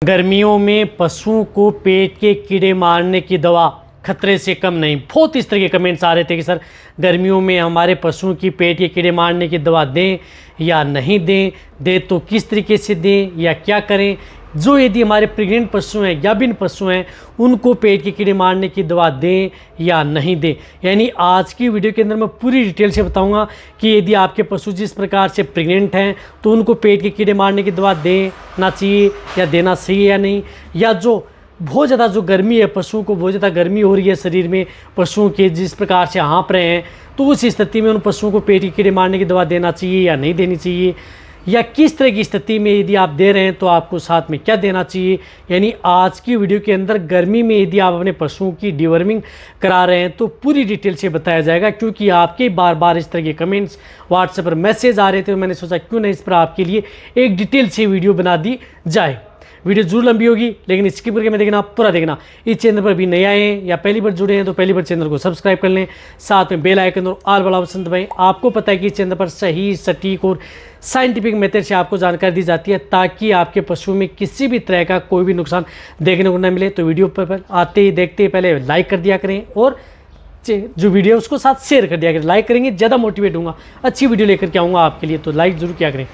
गर्मियों में पशुओं को पेट के कीड़े मारने की दवा खतरे से कम नहीं। बहुत इस तरह के कमेंट्स आ रहे थे कि सर गर्मियों में हमारे पशुओं की पेट के कीड़े मारने की दवा दें या नहीं दें, दें तो किस तरीके से दें या क्या करें। जो यदि हमारे प्रेग्नेंट पशु हैं या बिन पशु हैं उनको पेट के कीड़े मारने की दवा दें या नहीं दें। यानी आज की वीडियो के अंदर मैं पूरी डिटेल से बताऊंगा कि यदि आपके पशु जिस प्रकार से प्रेग्नेंट हैं तो उनको पेट के कीड़े मारने की दवा देना चाहिए या देना सही है या नहीं, या जो बहुत ज़्यादा जो गर्मी है, पशुओं को बहुत ज़्यादा गर्मी हो रही है शरीर में, पशुओं के जिस प्रकार से हाँफ रहे हैं, तो उस स्थिति में उन पशुओं को पेट के कीड़े मारने की दवा देना चाहिए या नहीं देनी चाहिए, या किस तरह की स्थिति में यदि आप दे रहे हैं तो आपको साथ में क्या देना चाहिए। यानी आज की वीडियो के अंदर गर्मी में यदि आप अपने पशुओं की डिवर्मिंग करा रहे हैं तो पूरी डिटेल से बताया जाएगा, क्योंकि आपके बार बार इस तरह के कमेंट्स व्हाट्सएप पर मैसेज आ रहे थे। तो मैंने सोचा क्यों नहीं इस पर आपके लिए एक डिटेल से वीडियो बना दी जाए। वीडियो जरूर लंबी होगी लेकिन स्किप करके मैं देखना, पूरा देखना। इस चैनल पर भी नए आए हैं या पहली बार जुड़े हैं तो पहली बार चैनल को सब्सक्राइब कर लें, साथ में बेल आइकन और ऑल वाला ऑप्शन दबाएं। आपको पता है कि इस चैनल पर सही, सटीक और साइंटिफिक मेथड से आपको जानकारी दी जाती है ताकि आपके पशु में किसी भी तरह का कोई भी नुकसान देखने को न मिले। तो वीडियो पर आते ही देखते ही पहले लाइक कर दिया करें और जो वीडियो है उसको साथ शेयर कर दिया करें। लाइक करेंगे ज़्यादा मोटिवेट होऊंगा, अच्छी वीडियो लेकर के आऊँगा आपके लिए, तो लाइक जरूर किया करें।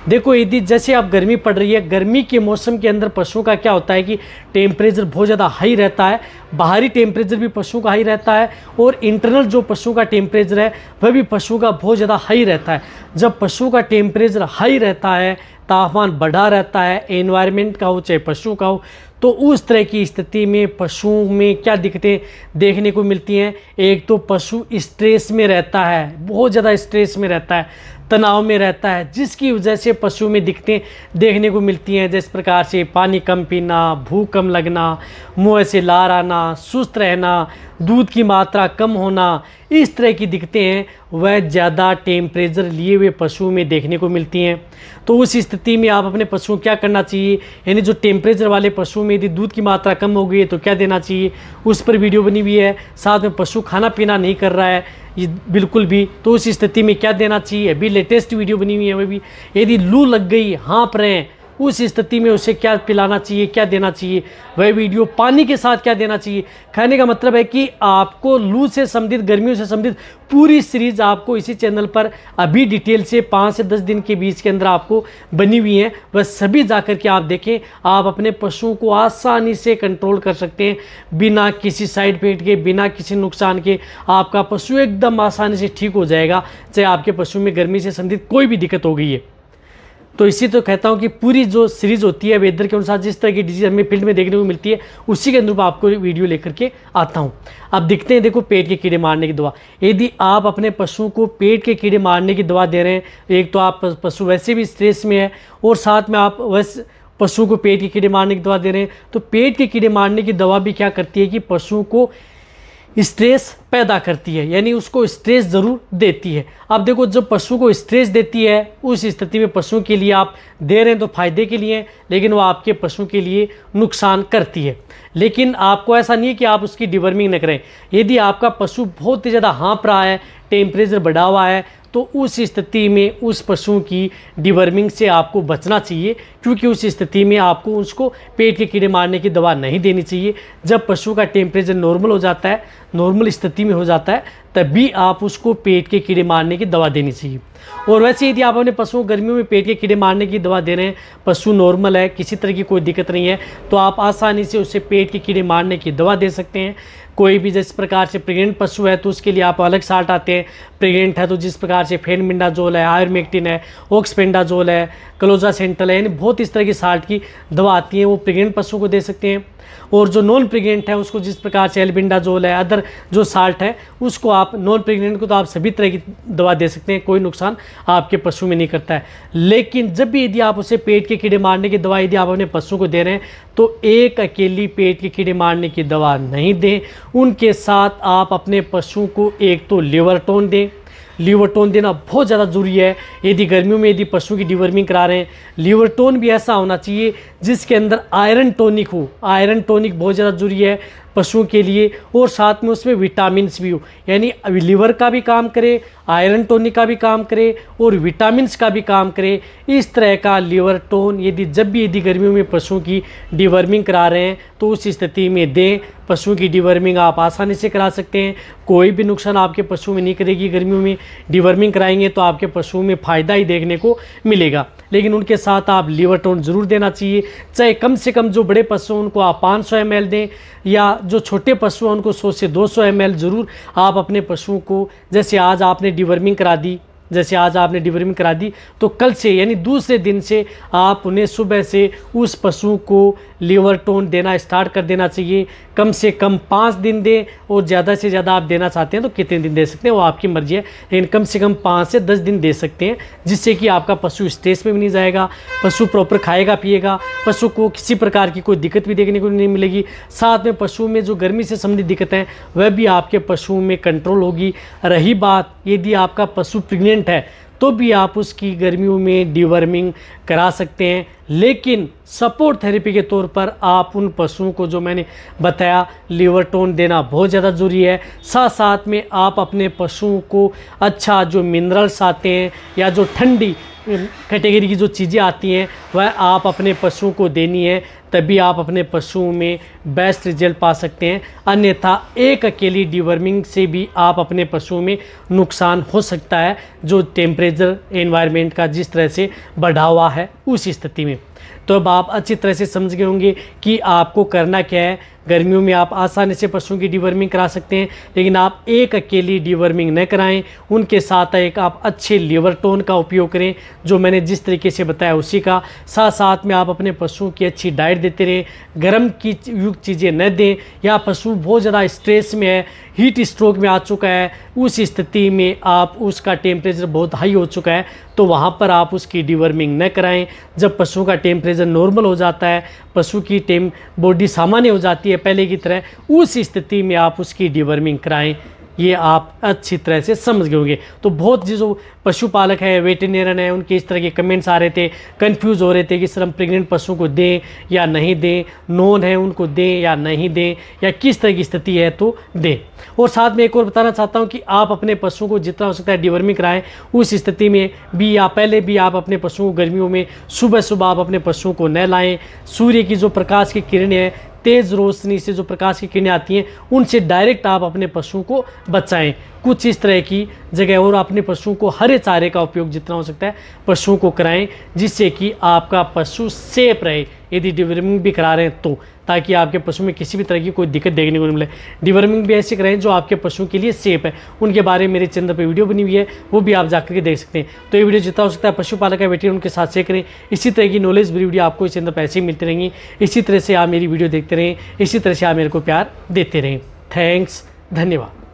देखो यदि जैसे आप गर्मी पड़ रही है, गर्मी के मौसम के अंदर पशुओं का क्या होता है कि टेम्परेचर बहुत ज़्यादा हाई रहता है। बाहरी टेम्परेचर भी पशुओं का हाई रहता है और इंटरनल जो पशुओं का टेम्परेचर है वह भी पशुओं का बहुत ज़्यादा हाई रहता है। जब पशुओं का टेम्परेचर हाई रहता है, तापमान बढ़ा रहता है, एनवायरनमेंट का हो चाहे पशुओं का हो, तो उस तरह की स्थिति में पशुओं में क्या दिक्कतें देखने को मिलती हैं। एक तो पशु स्ट्रेस में रहता है, बहुत ज़्यादा स्ट्रेस में रहता है, तनाव में रहता है, जिसकी वजह से पशु में दिक्कतें देखने को मिलती हैं। जिस प्रकार से पानी कम पीना, भूख कम लगना, मुँह से लार आना, सुस्त रहना, दूध की मात्रा कम होना, इस तरह की दिक्कतें हैं वह ज़्यादा टेम्परेचर लिए हुए पशुओं में देखने को मिलती हैं। तो उस स्थिति में आप अपने पशुओं को क्या करना चाहिए, यानी जो टेम्परेचर वाले पशुओं में यदि दूध की मात्रा कम हो गई है तो क्या देना चाहिए, उस पर वीडियो बनी हुई है। साथ में पशु खाना पीना नहीं कर रहा है ये बिल्कुल भी, तो उस स्थिति में क्या देना चाहिए, अभी लेटेस्ट वीडियो बनी हुई है। वह भी यदि लू लग गई, हाँफ रहे हैं, उस स्थिति में उसे क्या पिलाना चाहिए, क्या देना चाहिए, वह वीडियो पानी के साथ क्या देना चाहिए। कहने का मतलब है कि आपको लू से संबंधित, गर्मियों से संबंधित पूरी सीरीज आपको इसी चैनल पर अभी डिटेल से 5 से 10 दिन के बीच के अंदर आपको बनी हुई है। वह सभी जाकर के आप देखें, आप अपने पशुओं को आसानी से कंट्रोल कर सकते हैं बिना किसी साइड इफेक्ट के, बिना किसी नुकसान के। आपका पशु एकदम आसानी से ठीक हो जाएगा, चाहे आपके पशु में गर्मी से संबंधित कोई भी दिक्कत हो गई है। तो इसी तो कहता हूँ कि पूरी जो सीरीज़ होती है वेदर के अनुसार जिस तरह की डिजीज हमें फील्ड में देखने को मिलती है उसी के अनुरूप आपको वीडियो लेकर के आता हूँ। अब देखते हैं, देखो पेट के कीड़े मारने की दवा। यदि आप अपने पशु को पेट के कीड़े मारने की दवा दे रहे हैं, एक तो आप पशु वैसे भी स्ट्रेस में है और साथ में आप वैसे पशु को पेट के कीड़े मारने की दवा दे रहे हैं, तो पेट के कीड़े मारने की दवा भी क्या करती है कि पशु को स्ट्रेस पैदा करती है, यानी उसको स्ट्रेस ज़रूर देती है। अब देखो जब पशु को स्ट्रेस देती है उस स्थिति में पशु के लिए आप दे रहे हैं तो फायदे के लिए, लेकिन वो आपके पशु के लिए नुकसान करती है। लेकिन आपको ऐसा नहीं है कि आप उसकी डिवर्मिंग न करें। यदि आपका पशु बहुत ही ज़्यादा हाँफ रहा है, टेम्परेचर बढ़ा हुआ है, तो उस स्थिति में उस पशु की डिवर्मिंग से आपको बचना चाहिए, क्योंकि उस स्थिति में आपको उसको पेट के कीड़े मारने की दवा नहीं देनी चाहिए। जब पशु का टेम्परेचर नॉर्मल हो जाता है, नॉर्मल स्थिति में हो जाता है, तभी आप उसको पेट के कीड़े मारने की दवा देनी चाहिए। और वैसे यदि आप अपने पशुओं को गर्मियों में पेट के कीड़े मारने की दवा दे रहे हैं, पशु नॉर्मल है, किसी तरह की कोई दिक्कत नहीं है, तो आप आसानी से उसे पेट के कीड़े मारने की दवा दे सकते हैं। कोई भी जिस प्रकार से प्रेग्नेंट पशु है तो उसके लिए आप अलग साल्ट आते हैं। प्रेग्नेंट है तो जिस प्रकार से फेनमिंडाजोल है, आयुर्मेक्टिन है, ऑक्सपेंडाजोल है, क्लोजासेंटल है, यानी बहुत इस तरह की साल्ट की दवा आती है, वो प्रेग्नेंट पशु को दे सकते हैं। और जो नॉन प्रेग्नेंट है उसको जिस प्रकार से एल्बिंडाजोल है, अदर जो साल्ट है उसको आप, नॉन प्रेग्नेंट को तो आप सभी तरह की दवा दे सकते हैं, कोई नुकसान आपके पशु में नहीं करता है। लेकिन जब भी यदि आप उसे पेट के कीड़े मारने की दवा यदि आप अपने पशु को दे रहे हैं तो एक अकेली पेट के कीड़े मारने की दवा नहीं दें। उनके साथ आप अपने पशु को एक तो लिवरटोन दें। लिवरटोन देना बहुत ज़्यादा ज़रूरी है यदि गर्मियों में यदि पशु की डिवर्मिंग करा रहे हैं। लिवरटोन भी ऐसा होना चाहिए जिसके अंदर आयरन टॉनिक हो। आयरन टॉनिक बहुत ज़्यादा ज़रूरी है पशुओं के लिए, और साथ में उसमें विटामिन्स भी हो, यानी लीवर का भी काम करे, आयरन टोनिक का भी काम करे और विटामिन्स का भी काम करे। इस तरह का लीवर टोन यदि गर्मियों में पशुओं की डिवर्मिंग करा रहे हैं तो उस स्थिति में दें। पशुओं की डिवर्मिंग आप आसानी से करा सकते हैं, कोई भी नुकसान आपके पशुओं में नहीं करेगी। गर्मियों में डिवर्मिंग कराएंगे तो आपके पशुओं में फ़ायदा ही देखने को मिलेगा, लेकिन उनके साथ आप लीवर टोन ज़रूर देना चाहिए। चाहे कम से कम जो बड़े पशु हैं उनको आप 500 ml दें, या जो छोटे पशु हैं उनको 100 से 200 ml ज़रूर आप अपने पशुओं को, जैसे आज आपने डिवर्मिंग करा दी, तो कल से यानी दूसरे दिन से आप उन्हें सुबह से उस पशु को लीवर टोन देना स्टार्ट कर देना चाहिए। कम से कम 5 दिन दें, और ज़्यादा से ज़्यादा आप देना चाहते हैं तो कितने दिन दे सकते हैं वो आपकी मर्जी है, लेकिन कम से कम 5 से 10 दिन दे सकते हैं, जिससे कि आपका पशु स्ट्रेस में भी नहीं जाएगा, पशु प्रॉपर खाएगा पिएगा, पशु को किसी प्रकार की कोई दिक्कत भी देखने को नहीं मिलेगी। साथ में पशु में जो गर्मी से संबंधित दिक्कतें हैं वह भी आपके पशुओं में कंट्रोल होगी। रही बात यदि आपका पशु प्रेग्नेंट है तो भी आप उसकी गर्मियों में डिवर्मिंग करा सकते हैं, लेकिन सपोर्ट थेरेपी के तौर पर आप उन पशुओं को जो मैंने बताया लीवर टोन देना बहुत ज़्यादा ज़रूरी है। साथ साथ में आप अपने पशुओं को अच्छा जो मिनरल्स आते हैं या जो ठंडी कैटेगरी की जो चीज़ें आती हैं वह आप अपने पशुओं को देनी है, तभी आप अपने पशुओं में बेस्ट रिजल्ट पा सकते हैं। अन्यथा एक अकेली डिवर्मिंग से भी आप अपने पशुओं में नुकसान हो सकता है, जो टेम्परेचर एनवायरनमेंट का जिस तरह से बढ़ा हुआ है उस स्थिति में। तो अब आप अच्छी तरह से समझ गए होंगे कि आपको करना क्या है। गर्मियों में आप आसानी से पशुओं की डिवर्मिंग करा सकते हैं, लेकिन आप एक अकेली डिवर्मिंग न कराएं, उनके साथ एक आप अच्छे लीवर टोन का उपयोग करें, जो मैंने जिस तरीके से बताया उसी का। साथ साथ में आप अपने पशुओं की अच्छी डाइट देते रहें, गर्म की युक्त चीज़ें न दें, या पशु बहुत ज़्यादा स्ट्रेस में है, हीट स्ट्रोक में आ चुका है, उस स्थिति में आप उसका टेम्परेचर बहुत हाई हो चुका है तो वहाँ पर आप उसकी डिवर्मिंग न कराएं। जब पशु का टेम्परेचर नॉर्मल हो जाता है, पशु की बॉडी सामान्य हो जाती है पहले की तरह, उस स्थिति में आप उसकी डिवर्मिंग कराएं। ये आप अच्छी तरह से समझ गए होंगे। तो बहुत जो पशुपालक है, वेटेरिनेरियन है, उनके इस तरह के कमेंट्स आ रहे थे, कंफ्यूज हो रहे थे कि सर हम प्रेग्नेंट पशुओं को दें या नहीं दें, नॉन है उनको दें या नहीं दें, या किस तरह की स्थिति है तो दें। और साथ में एक और बताना चाहता हूं कि आप अपने पशुओं को जितना हो सकता है डिवर्मिंग कराएं। उस स्थिति में भी या पहले भी आप अपने पशुओं को गर्मियों में सुबह सुबह आप अपने पशुओं को न लाएं। सूर्य की जो प्रकाश की किरणें हैं, तेज़ रोशनी से जो प्रकाश की किरणें आती हैं, उनसे डायरेक्ट आप अपने पशुओं को बचाएं कुछ इस तरह की जगह। और अपने पशुओं को हरे चारे का उपयोग जितना हो सकता है पशुओं को कराएं, जिससे कि आपका पशु सेफ रहे यदि डिवर्मिंग भी करा रहे हैं तो, ताकि आपके पशु में किसी भी तरह की कोई दिक्कत देखने को नहीं मिले। डिवर्मिंग भी ऐसे कराएं जो आपके पशुओं के लिए सेफ है। उनके बारे में मेरे चैनल पर वीडियो बनी हुई है, वो भी आप जाकर के देख सकते हैं। तो ये वीडियो जितना हो सकता है पशुपालक है वेटेरियन उनके साथ शेयर करें। इसी तरह की नॉलेज भरी वीडियो आपको इस चैनल पर ऐसे ही मिलती रहेंगी। इसी तरह से आप मेरी वीडियो देखते रहें, इसी तरह से आप मेरे को प्यार देते रहें। थैंक्स, धन्यवाद।